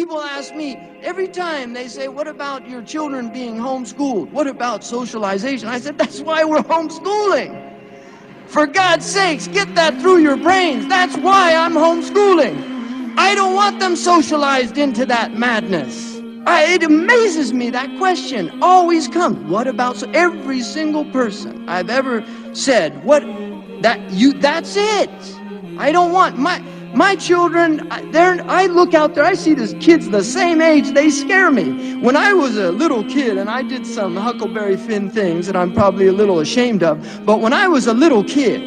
People ask me, every time they say, what about your children being homeschooled? What about socialization? I said, that's why we're homeschooling. For God's sakes, get that through your brains. That's why I'm homeschooling. I don't want them socialized into that madness. It amazes me, that question always comes. What about, so every single person I've ever said, that's it. I don't want my children, I look out there, I see these kids the same age, they scare me. When I was a little kid and I did some Huckleberry Finn things that I'm probably a little ashamed of, but when I was a little kid,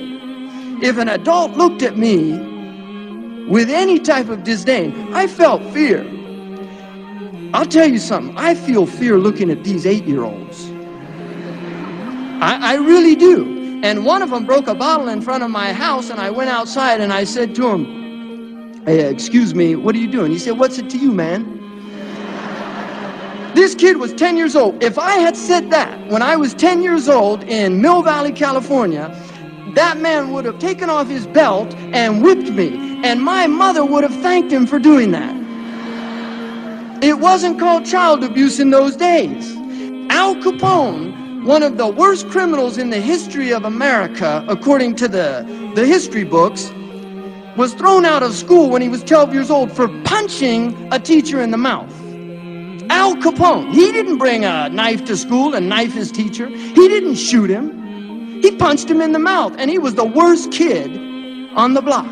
if an adult looked at me with any type of disdain, I felt fear. I'll tell you something, I feel fear looking at these 8-year-olds. I really do. And one of them broke a bottle in front of my house, and I went outside and I said to him, hey, excuse me, what are you doing? He said, what's it to you, man? This kid was 10 years old. If I had said that when I was 10 years old in Mill Valley, California, that man would have taken off his belt and whipped me, and my mother would have thanked him for doing that. It wasn't called child abuse in those days. Al Capone, one of the worst criminals in the history of America, according to the history books, was thrown out of school when he was 12 years old for punching a teacher in the mouth. Al Capone, he didn't bring a knife to school and knife his teacher. He didn't shoot him. He punched him in the mouth, and he was the worst kid on the block.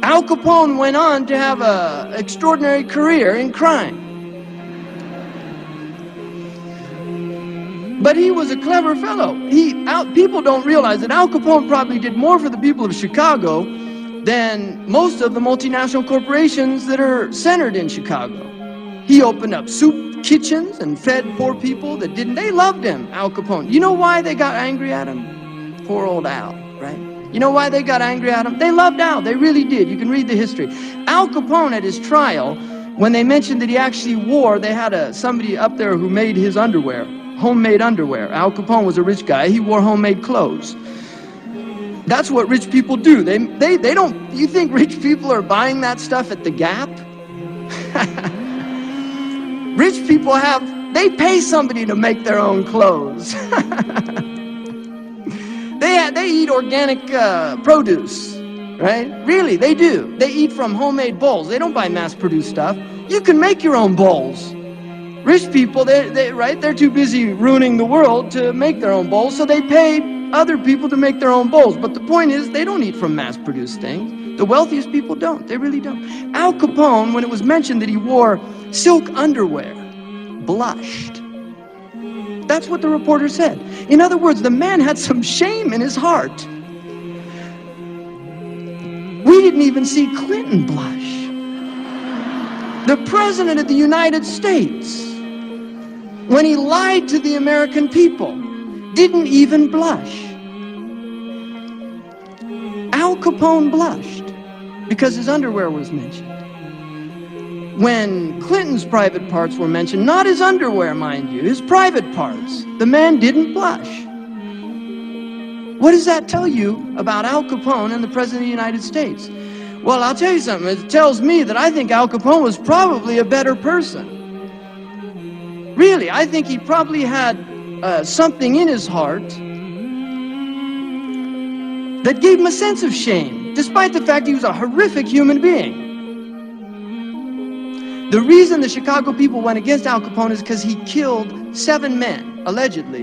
Al Capone went on to have an extraordinary career in crime. But he was a clever fellow. People don't realize that Al Capone probably did more for the people of Chicago than most of the multinational corporations that are centered in Chicago. He opened up soup kitchens and fed poor people that didn't. They loved him, Al Capone. You know why they got angry at him? Poor old Al, right? You know why they got angry at him? They loved Al. They really did. You can read the history. Al Capone at his trial, when they mentioned that he actually wore, they had somebody up there who made his underwear. Homemade underwear. Al Capone was a rich guy. He wore homemade clothes. That's what rich people do. They don't, you think rich people are buying that stuff at the Gap? Rich people they pay somebody to make their own clothes. They eat organic produce, right? Really, they do. They eat from homemade bowls. They don't buy mass-produced stuff. You can make your own bowls. Rich people, they're too busy ruining the world to make their own bowls, so they pay other people to make their own bowls. But the point is, they don't eat from mass-produced things. The wealthiest people don't. They really don't. Al Capone, when it was mentioned that he wore silk underwear, blushed. That's what the reporter said. In other words, the man had some shame in his heart. We didn't even see Clinton blush. The President of the United States, when he lied to the American people, didn't even blush. Al Capone blushed because his underwear was mentioned. When Clinton's private parts were mentioned, not his underwear, mind you, his private parts, the man didn't blush. What does that tell you about Al Capone and the President of the United States? Well, I'll tell you something. It tells me that I think Al Capone was probably a better person. Really, I think he probably had something in his heart that gave him a sense of shame, despite the fact he was a horrific human being. The reason the Chicago people went against Al Capone is because he killed 7 men, allegedly.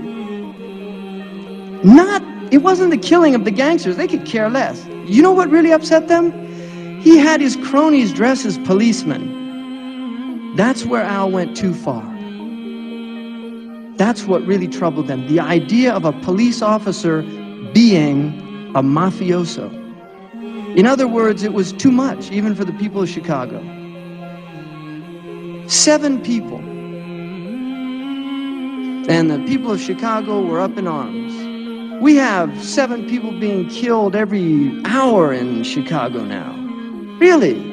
It wasn't the killing of the gangsters. They could care less. You know what really upset them? He had his cronies dress as policemen. That's where Al went too far. That's what really troubled them. The idea of a police officer being a mafioso. In other words, it was too much, even for the people of Chicago. 7 people. And the people of Chicago were up in arms. We have 7 people being killed every hour in Chicago now. Really?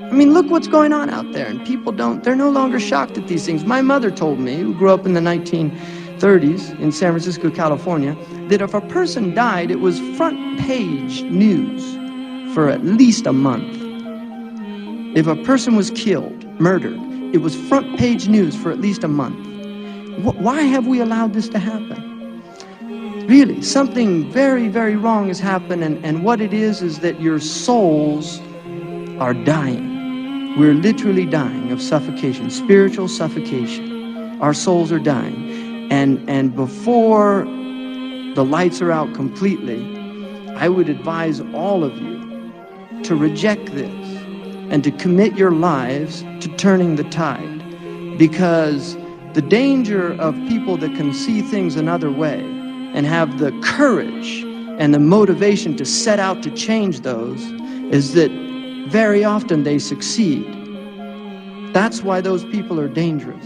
I mean, look what's going on out there, and people they're no longer shocked at these things. My mother told me, who grew up in the 1930s in San Francisco, California, that if a person died, it was front page news for at least a month. If a person was killed, murdered, it was front page news for at least a month. Why have we allowed this to happen? Really, something very, very wrong has happened, and what it is that your souls are dying. We're literally dying of suffocation, spiritual suffocation. Our souls are dying. And before the lights are out completely, I would advise all of you to reject this and to commit your lives to turning the tide. Because the danger of people that can see things another way and have the courage and the motivation to set out to change those is that very often they succeed. That's why those people are dangerous.